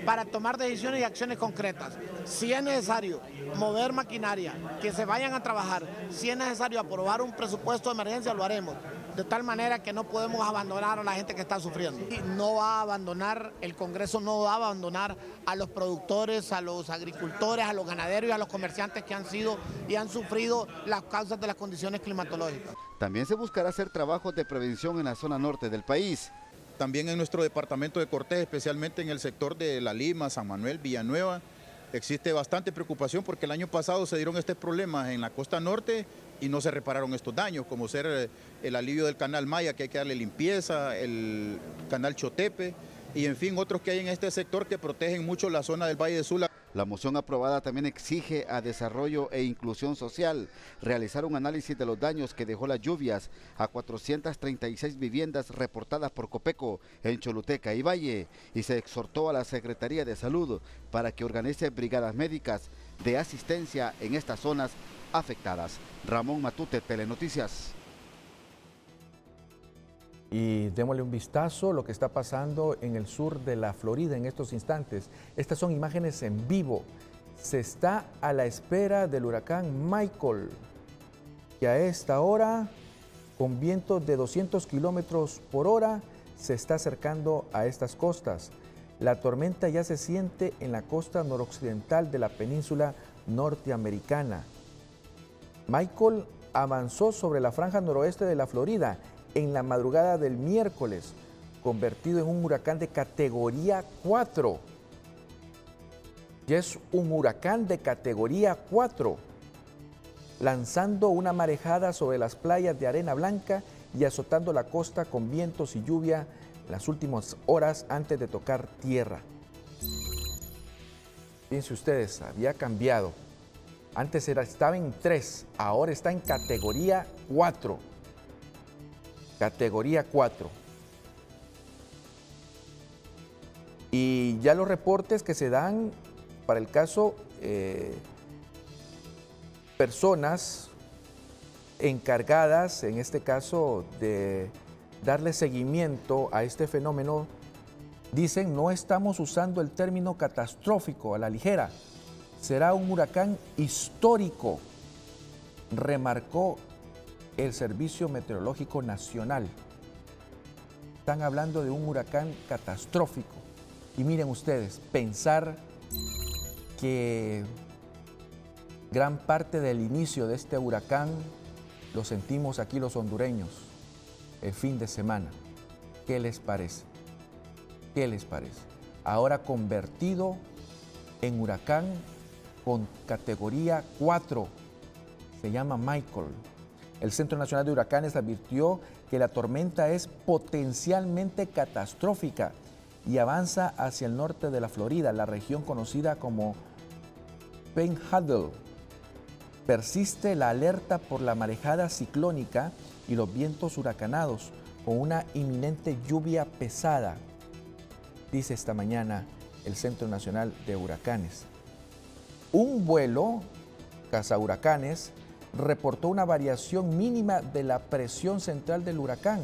para tomar decisiones y acciones concretas. Si es necesario mover maquinaria, que se vayan a trabajar. Si es necesario aprobar un presupuesto de emergencia, lo haremos. De tal manera que no podemos abandonar a la gente que está sufriendo. No va a abandonar, el Congreso no va a abandonar a los productores, a los agricultores, a los ganaderos y a los comerciantes que han sido y han sufrido las causas de las condiciones climatológicas. También se buscará hacer trabajos de prevención en la zona norte del país. También en nuestro departamento de Cortés, especialmente en el sector de La Lima, San Manuel, Villanueva, existe bastante preocupación porque el año pasado se dieron estos problemas en la costa norte y no se repararon estos daños, como ser el alivio del canal Maya, que hay que darle limpieza, el canal Chotepe y en fin otros que hay en este sector que protegen mucho la zona del Valle de Sula. La moción aprobada también exige a Desarrollo e Inclusión Social realizar un análisis de los daños que dejó las lluvias a 436 viviendas reportadas por Copeco en Choluteca y Valle, y se exhortó a la Secretaría de Salud para que organice brigadas médicas de asistencia en estas zonas afectadas. Ramón Matute, Telenoticias. Y démosle un vistazo a lo que está pasando en el sur de la Florida en estos instantes. Estas son imágenes en vivo. Se está a la espera del huracán Michael, que a esta hora, con vientos de 200 kilómetros por hora, se está acercando a estas costas. La tormenta ya se siente en la costa noroccidental de la península norteamericana. Michael avanzó sobre la franja noroeste de la Florida en la madrugada del miércoles, convertido en un huracán de categoría 4. Ya es un huracán de categoría 4, lanzando una marejada sobre las playas de arena blanca y azotando la costa con vientos y lluvia en las últimas horas antes de tocar tierra. Fíjense ustedes, había cambiado. Antes estaba en 3, ahora está en categoría 4. Categoría 4. Y ya los reportes que se dan para el caso, personas encargadas, en este caso, de darle seguimiento a este fenómeno, dicen: no estamos usando el término catastrófico a la ligera, será un huracán histórico, remarcó el Servicio Meteorológico Nacional. Están hablando de un huracán catastrófico. Y miren ustedes, pensar que gran parte del inicio de este huracán lo sentimos aquí los hondureños el fin de semana. ¿Qué les parece? ¿Qué les parece? Ahora convertido en huracán con categoría 4. Se llama Michael. El Centro Nacional de Huracanes advirtió que la tormenta es potencialmente catastrófica y avanza hacia el norte de la Florida, la región conocida como Panhandle. Persiste la alerta por la marejada ciclónica y los vientos huracanados, con una inminente lluvia pesada, dice esta mañana el Centro Nacional de Huracanes. Un vuelo cazahuracanes reportó una variación mínima de la presión central del huracán,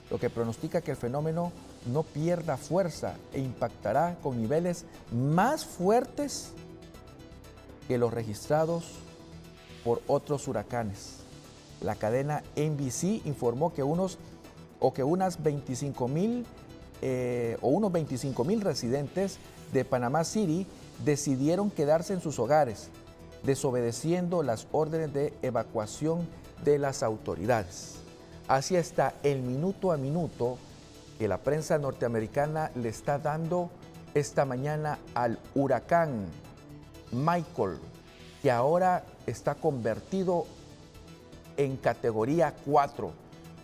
lo que pronostica que el fenómeno no pierda fuerza e impactará con niveles más fuertes que los registrados por otros huracanes. La cadena NBC informó que unos 25,000 residentes de Panamá City decidieron quedarse en sus hogares, desobedeciendo las órdenes de evacuación de las autoridades. Así está el minuto a minuto que la prensa norteamericana le está dando esta mañana al huracán Michael, que ahora está convertido en categoría 4.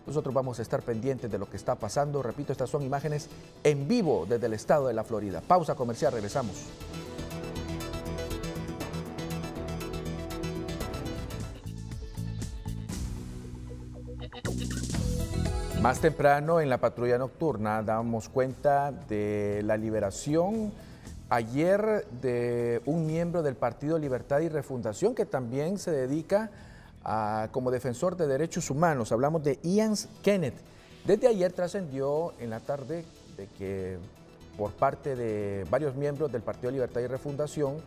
Nosotros vamos a estar pendientes de lo que está pasando. Repito, estas son imágenes en vivo desde el estado de la Florida. Pausa comercial, regresamos. Más temprano en la patrulla nocturna damos cuenta de la liberación ayer de un miembro del Partido Libertad y Refundación que también se dedica como defensor de derechos humanos. Hablamos de Ian Kenneth. Desde ayer trascendió en la tarde de que por parte de varios miembros del Partido Libertad y Refundación,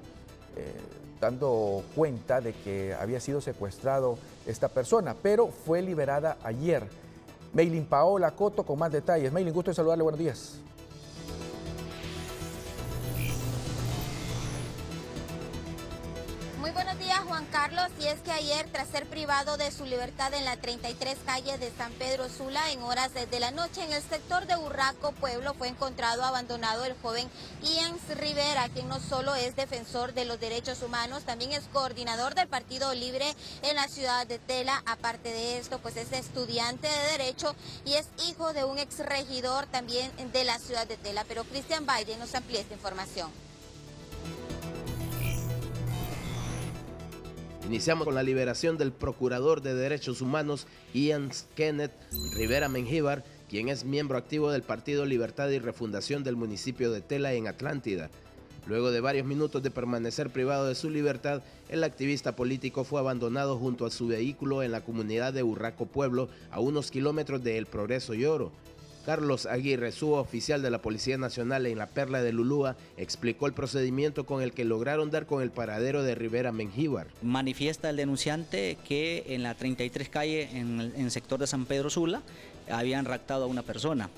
dando cuenta de que había sido secuestrado esta persona, pero fue liberada ayer. Maylin Paola Coto con más detalles. Maylin, gusto de saludarle, buenos días. Muy buenos días, Juan Carlos. Y es que ayer, tras ser privado de su libertad en la 33 calle de San Pedro Sula, en horas de la noche, en el sector de Urraco Pueblo, fue encontrado abandonado el joven Ian Rivera, quien no solo es defensor de los derechos humanos, también es coordinador del Partido Libre en la ciudad de Tela. Aparte de esto, pues es estudiante de Derecho y es hijo de un exregidor también de la ciudad de Tela. Pero Cristian Biden nos amplía esta información. Iniciamos con la liberación del procurador de derechos humanos Ian Kenneth Rivera Mengíbar, quien es miembro activo del Partido Libertad y Refundación del municipio de Tela en Atlántida. Luego de varios minutos de permanecer privado de su libertad, el activista político fue abandonado junto a su vehículo en la comunidad de Urraco Pueblo, a unos kilómetros de El Progreso y Oro. Carlos Aguirre, suboficial de la Policía Nacional en la Perla de Lulúa, explicó el procedimiento con el que lograron dar con el paradero de Rivera Mengíbar. Manifiesta el denunciante que en la 33 calle, en el sector de San Pedro Sula, habían raptado a una persona,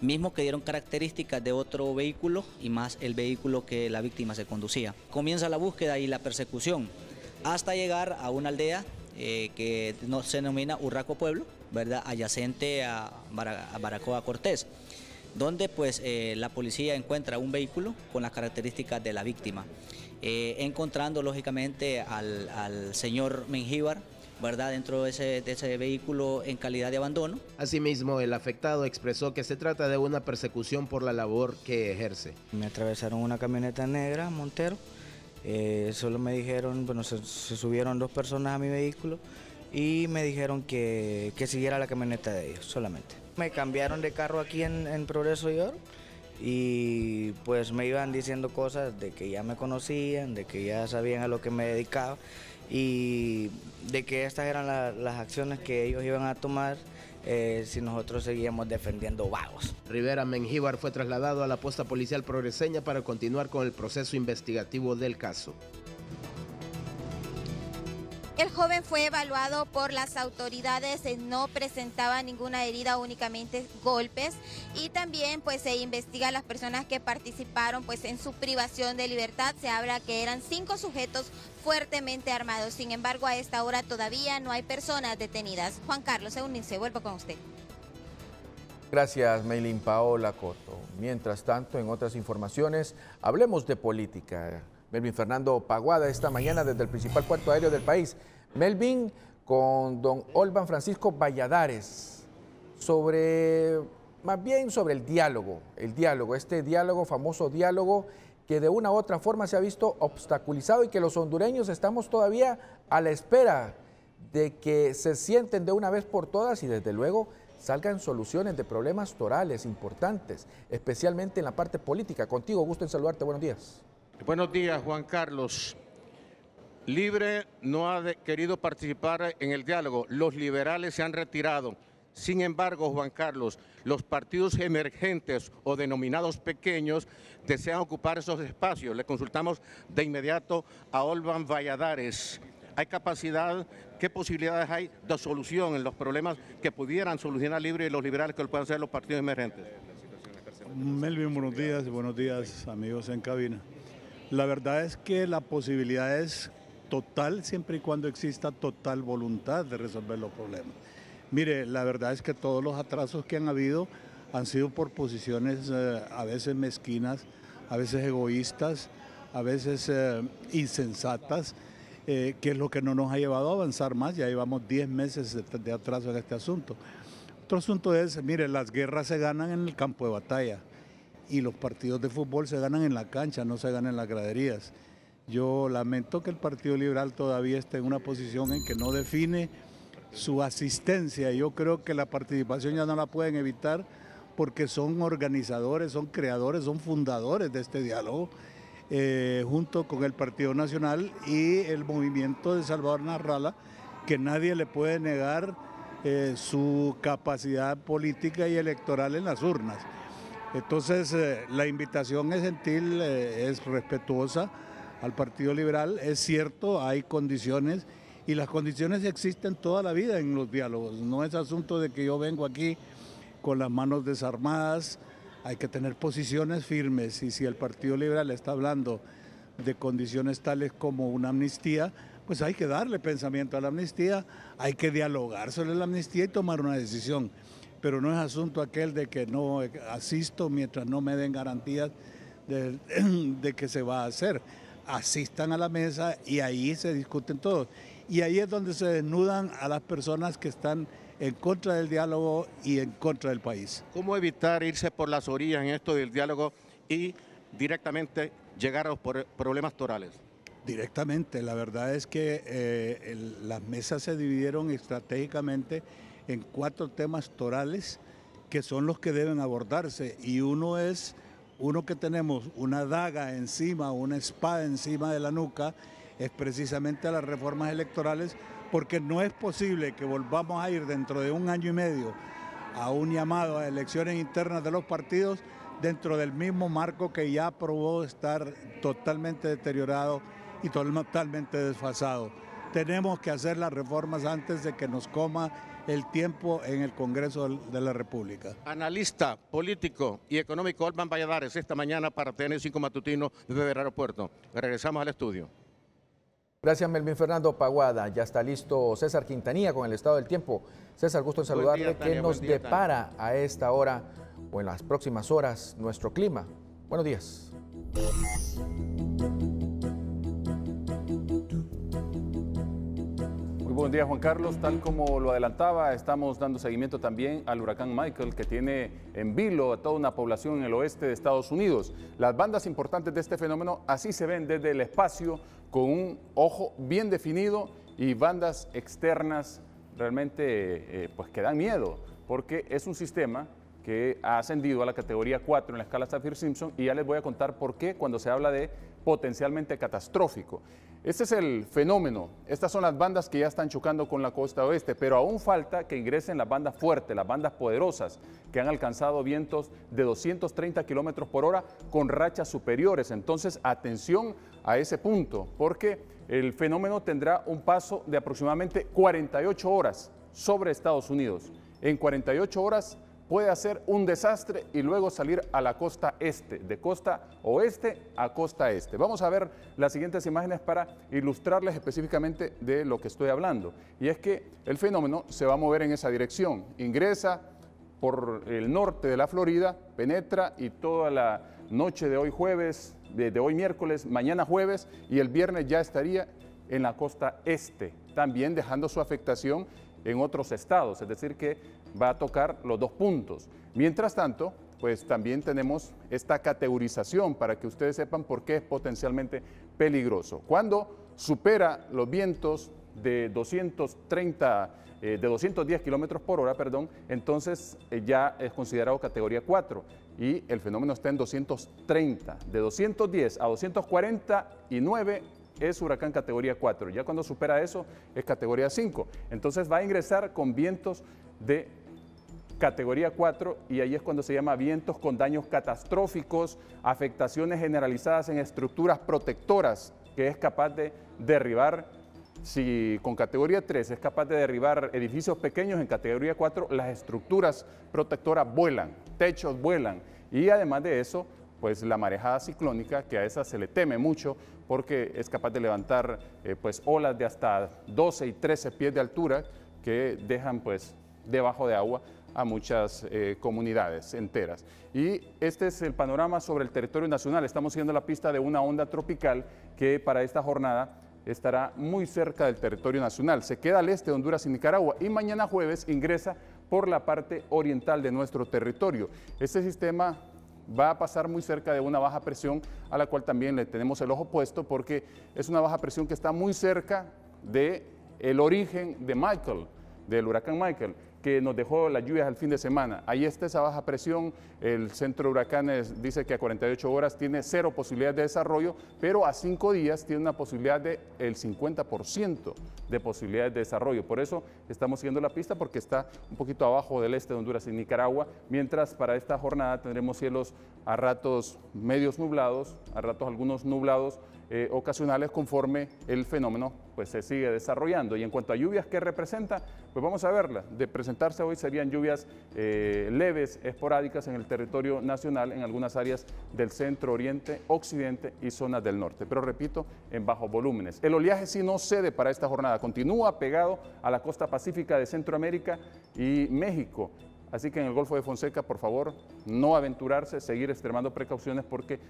mismo que dieron características de otro vehículo y más el vehículo que la víctima se conducía. Comienza la búsqueda y la persecución hasta llegar a una aldea que se denomina Urraco Pueblo, ¿verdad?, adyacente a Baracoa Cortés, donde pues la policía encuentra un vehículo con las características de la víctima, encontrando lógicamente al señor Mengíbar, ¿verdad?, dentro de ese vehículo en calidad de abandono. Asimismo, el afectado expresó que se trata de una persecución por la labor que ejerce. Me atravesaron una camioneta negra, Montero. Solo me dijeron, bueno, se subieron 2 personas a mi vehículo y me dijeron que siguiera la camioneta de ellos solamente. Me cambiaron de carro aquí en Progreso y Oro y pues me iban diciendo cosas de que ya me conocían, de que ya sabían a lo que me dedicaba y de que estas eran las acciones que ellos iban a tomar si nosotros seguíamos defendiendo vagos. Rivera Mengíbar fue trasladado a la posta policial progreseña para continuar con el proceso investigativo del caso. El joven fue evaluado por las autoridades, no presentaba ninguna herida, únicamente golpes, y también pues se investiga a las personas que participaron pues en su privación de libertad. Se habla que eran 5 sujetos fuertemente armados. Sin embargo, a esta hora todavía no hay personas detenidas. Juan Carlos, Eunice, vuelvo con usted. Gracias, Maylin Paola Coto. Mientras tanto, en otras informaciones, hablemos de política. Melvin Fernando Paguada esta mañana desde el principal puerto aéreo del país. Melvin con don Olvan Francisco Valladares más bien sobre el diálogo, famoso diálogo que de una u otra forma se ha visto obstaculizado y que los hondureños estamos todavía a la espera de que se sienten de una vez por todas y desde luego salgan soluciones de problemas torales importantes, especialmente en la parte política. Contigo, gusto en saludarte, buenos días. Buenos días, Juan Carlos. Libre no ha querido participar en el diálogo, los liberales se han retirado. Sin embargo, Juan Carlos, los partidos emergentes o denominados pequeños desean ocupar esos espacios. Le consultamos de inmediato a Olvan Valladares. ¿Hay capacidad, qué posibilidades hay de solución en los problemas que pudieran solucionar Libre y los liberales que lo puedan hacer los partidos emergentes? Melvin, buenos días amigos en cabina. La verdad es que la posibilidad es total siempre y cuando exista total voluntad de resolver los problemas. Mire, la verdad es que todos los atrasos que han habido han sido por posiciones a veces mezquinas, a veces egoístas, a veces insensatas, que es lo que no nos ha llevado a avanzar más. Ya llevamos 10 meses de atraso en este asunto. Otro asunto es, mire, las guerras se ganan en el campo de batalla y los partidos de fútbol se ganan en la cancha, no se ganan en las graderías. Yo lamento que el Partido Liberal todavía esté en una posición en que no define su asistencia. Yo creo que la participación ya no la pueden evitar porque son organizadores, son creadores, son fundadores de este diálogo, junto con el Partido Nacional y el movimiento de Salvador Narrala, que nadie le puede negar su capacidad política y electoral en las urnas. Entonces, la invitación es gentil, es respetuosa al Partido Liberal. Es cierto, hay condiciones y las condiciones existen toda la vida en los diálogos. No es asunto de que yo vengo aquí con las manos desarmadas. Hay que tener posiciones firmes y si el Partido Liberal está hablando de condiciones tales como una amnistía, pues hay que darle pensamiento a la amnistía, hay que dialogar sobre la amnistía y tomar una decisión. Pero no es asunto aquel de que no asisto mientras no me den garantías de que se va a hacer. Asistan a la mesa y ahí se discuten todos. Y ahí es donde se desnudan a las personas que están en contra del diálogo y en contra del país. ¿Cómo evitar irse por las orillas en esto del diálogo y directamente llegar a los problemas torales? Directamente, la verdad es que las mesas se dividieron estratégicamente en 4 temas torales que son los que deben abordarse y uno que tenemos una daga encima, una espada encima de la nuca, es precisamente las reformas electorales, porque no es posible que volvamos a ir dentro de 1 año y medio a un llamado a elecciones internas de los partidos dentro del mismo marco que ya probó estar totalmente deteriorado y totalmente desfasado. Tenemos que hacer las reformas antes de que nos coma el tiempo en el Congreso de la República. Analista político y económico Olvan Valladares, esta mañana para TN5 Matutino desde el aeropuerto. Regresamos al estudio. Gracias, Melvin Fernando Paguada. Ya está listo César Quintanilla con el estado del tiempo. César, gusto en saludarle. ¿Qué nos depara a esta hora o en las próximas horas nuestro clima? Buenos días. Buenos días, Juan Carlos. Tal como lo adelantaba, estamos dando seguimiento también al huracán Michael, que tiene en vilo a toda una población en el oeste de Estados Unidos. Las bandas importantes de este fenómeno así se ven desde el espacio, con un ojo bien definido y bandas externas realmente pues que dan miedo, porque es un sistema que ha ascendido a la categoría 4 en la escala Saffir-Simpson y ya les voy a contar por qué cuando se habla de potencialmente catastrófico. Este es el fenómeno, estas son las bandas que ya están chocando con la costa oeste, pero aún falta que ingresen las bandas fuertes, las bandas poderosas, que han alcanzado vientos de 230 kilómetros por hora con rachas superiores. Entonces, atención a ese punto, porque el fenómeno tendrá un paso de aproximadamente 48 horas sobre Estados Unidos. En 48 horas puede hacer un desastre y luego salir a la costa este, de costa oeste a costa este. Vamos a ver las siguientes imágenes para ilustrarles específicamente de lo que estoy hablando. Y es que el fenómeno se va a mover en esa dirección. Ingresa por el norte de la Florida, penetra y toda la noche de hoy jueves, de hoy miércoles, mañana jueves y el viernes ya estaría en la costa este, también dejando su afectación en otros estados, es decir que va a tocar los 2 puntos. Mientras tanto, pues también tenemos esta categorización para que ustedes sepan por qué es potencialmente peligroso. Cuando supera los vientos de 210 kilómetros por hora, entonces ya es considerado categoría 4 y el fenómeno está en 230. De 210 a 249 es huracán categoría 4. Ya cuando supera eso es categoría 5. Entonces va a ingresar con vientos de categoría 4 y ahí es cuando se llama vientos con daños catastróficos, afectaciones generalizadas en estructuras protectoras, que es capaz de derribar. Si con categoría 3 es capaz de derribar edificios pequeños, en categoría 4 las estructuras protectoras vuelan, techos vuelan y además de eso, pues la marejada ciclónica, que a esa se le teme mucho porque es capaz de levantar pues olas de hasta 12 y 13 pies de altura que dejan pues debajo de agua a muchas comunidades enteras. Y este es el panorama sobre el territorio nacional. Estamos siguiendo la pista de una onda tropical que para esta jornada estará muy cerca del territorio nacional. Se queda al este de Honduras y Nicaragua y mañana jueves ingresa por la parte oriental de nuestro territorio. Este sistema va a pasar muy cerca de una baja presión a la cual también le tenemos el ojo puesto porque es una baja presión que está muy cerca del origen de Michael, del huracán Michael, que nos dejó las lluvias al fin de semana. Ahí está esa baja presión, el centro de huracanes dice que a 48 horas tiene 0 posibilidades de desarrollo, pero a 5 días tiene una posibilidad del 50% de posibilidades de desarrollo. Por eso estamos siguiendo la pista porque está un poquito abajo del este de Honduras y Nicaragua, mientras para esta jornada tendremos cielos a ratos medios nublados, a ratos algunos nublados ocasionales conforme el fenómeno pues se sigue desarrollando. Y en cuanto a lluvias que representa, pues vamos a verla. De presentarse hoy serían lluvias leves, esporádicas en el territorio nacional, en algunas áreas del centro, oriente, occidente y zonas del norte. Pero repito, en bajos volúmenes. El oleaje sí no cede para esta jornada, continúa pegado a la costa pacífica de Centroamérica y México. Así que en el Golfo de Fonseca, por favor, no aventurarse, seguir extremando precauciones porque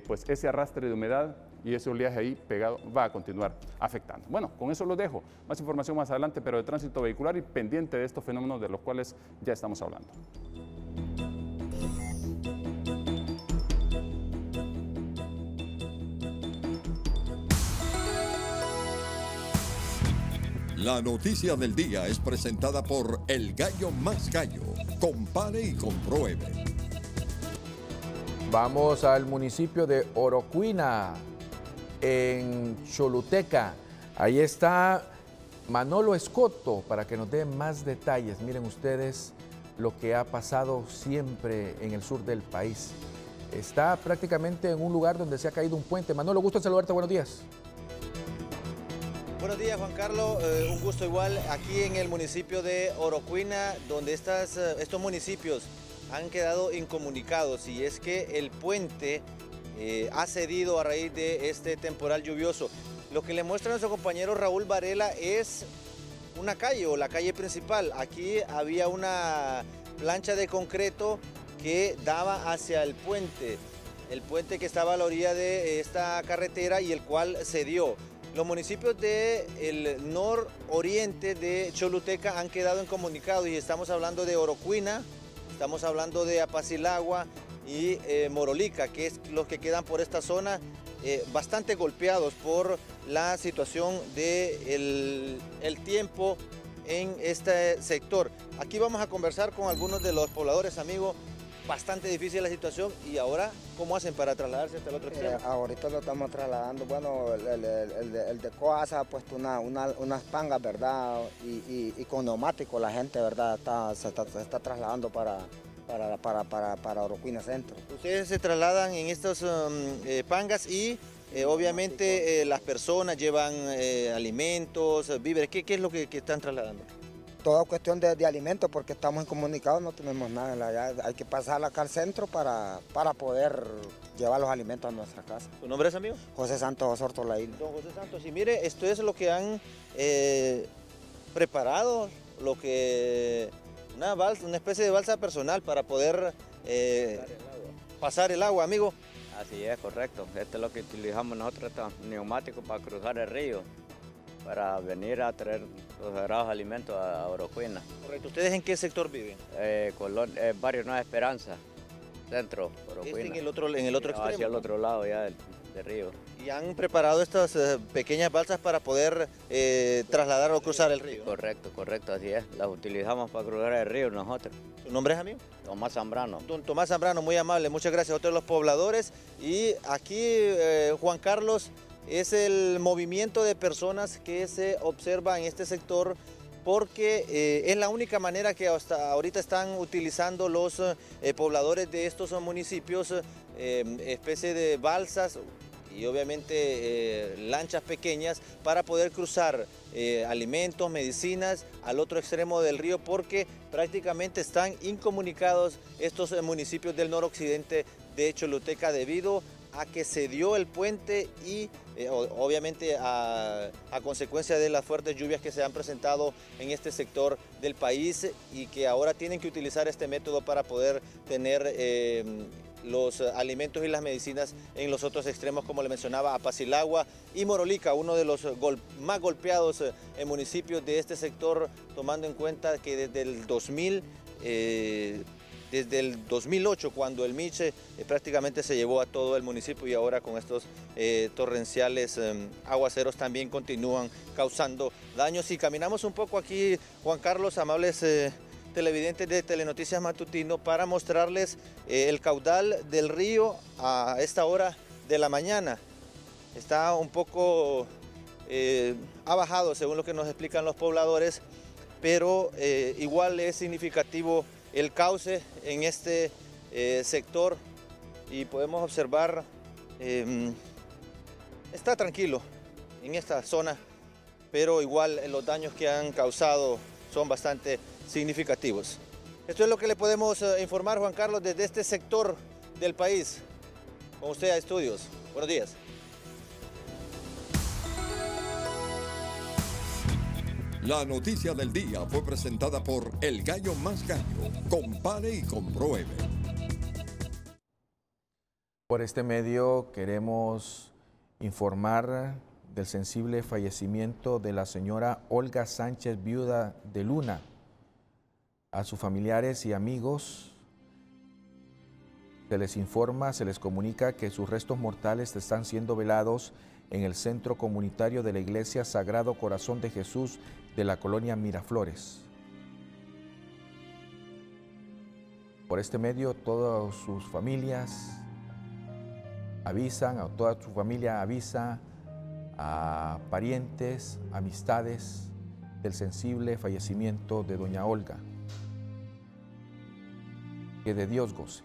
pues ese arrastre de humedad y ese oleaje ahí pegado va a continuar afectando. Bueno, con eso lo dejo. Más información más adelante, pero de tránsito vehicular y pendiente de estos fenómenos de los cuales ya estamos hablando. La noticia del día es presentada por El Gallo Más Gallo. Compare y compruebe. Vamos al municipio de Orocuina, en Choluteca. Ahí está Manolo Escoto para que nos dé más detalles. Miren ustedes lo que ha pasado siempre en el sur del país. Está prácticamente en un lugar donde se ha caído un puente. Manolo, gusto en saludarte, buenos días. Buenos días, Juan Carlos, un gusto igual aquí en el municipio de Orocuina, donde estos municipios han quedado incomunicados, y es que el puente ha cedido a raíz de este temporal lluvioso. Lo que le muestra nuestro compañero Raúl Varela es una calle o la calle principal. Aquí había una plancha de concreto que daba hacia el puente que estaba a la orilla de esta carretera y el cual cedió. Los municipios del nororiente de Choluteca han quedado incomunicados y estamos hablando de Orocuina, estamos hablando de Apacilagua y Morolica, que es los que quedan por esta zona, bastante golpeados por la situación del tiempo en este sector. Aquí vamos a conversar con algunos de los pobladores, amigos. Bastante difícil la situación. Y ahora, ¿cómo hacen para trasladarse hasta el otro extremo? Ahorita lo estamos trasladando. Bueno, el de COAS ha puesto unas pangas, ¿verdad? Y con neumático la gente, ¿verdad? Se está trasladando para Orocuina Centro. Ustedes se trasladan en estas pangas y obviamente las personas llevan alimentos, víveres. ¿Qué es lo que están trasladando? Toda cuestión de alimentos, porque estamos incomunicados, no tenemos nada. Hay que pasar acá al centro para poder llevar los alimentos a nuestra casa. ¿Su nombre es, amigo? José Santos Osorto Laín. Don José Santos, y mire, esto es lo que han preparado, una especie de balsa personal para poder pasar el agua, amigo. Así es, correcto. Esto es lo que utilizamos nosotros, estos neumáticos para cruzar el río, para venir a traer los sagrados alimentos a Orocuina. Correcto. ¿Ustedes en qué sector viven? Barrio Nueva Esperanza. Centro, Orocuina. En el otro extremo. Hacia el otro lado ya del río. Y han preparado estas pequeñas balsas para poder trasladar o cruzar el río. Correcto, así es. Las utilizamos para cruzar el río nosotros. ¿Tu nombre es, amigo? Tomás Zambrano. Don Tomás Zambrano, muy amable, muchas gracias a otros los pobladores. Y aquí, Juan Carlos, es el movimiento de personas que se observa en este sector porque es la única manera que hasta ahorita están utilizando los pobladores de estos municipios, especie de balsas y obviamente lanchas pequeñas para poder cruzar alimentos, medicinas al otro extremo del río, porque prácticamente están incomunicados estos municipios del noroccidente de Choluteca debido a que se dio el puente y obviamente a consecuencia de las fuertes lluvias que se han presentado en este sector del país y que ahora tienen que utilizar este método para poder tener los alimentos y las medicinas en los otros extremos, como le mencionaba, Apacilagua y Morolica, uno de los más golpeados municipios de este sector, tomando en cuenta que desde el 2008, cuando el Miche prácticamente se llevó a todo el municipio, y ahora con estos torrenciales aguaceros también continúan causando daños. Si caminamos un poco aquí, Juan Carlos, amables televidentes de Telenoticias Matutino, para mostrarles el caudal del río a esta hora de la mañana. Está un poco ha bajado, según lo que nos explican los pobladores, pero igual es significativo el cauce en este sector y podemos observar, está tranquilo en esta zona, pero igual los daños que han causado son bastante significativos. Esto es lo que le podemos informar, Juan Carlos, desde este sector del país. Con usted a estudios. Buenos días. La noticia del día fue presentada por El Gallo Más Gallo. Compare y compruebe. Por este medio queremos informar del sensible fallecimiento de la señora Olga Sánchez, viuda de Luna. A sus familiares y amigos se les informa, se les comunica que sus restos mortales están siendo velados en el centro comunitario de la Iglesia Sagrado Corazón de Jesús de la colonia Miraflores. Por este medio, todas sus familias avisan, toda su familia avisa a parientes, amistades del sensible fallecimiento de doña Olga. Que de Dios goce.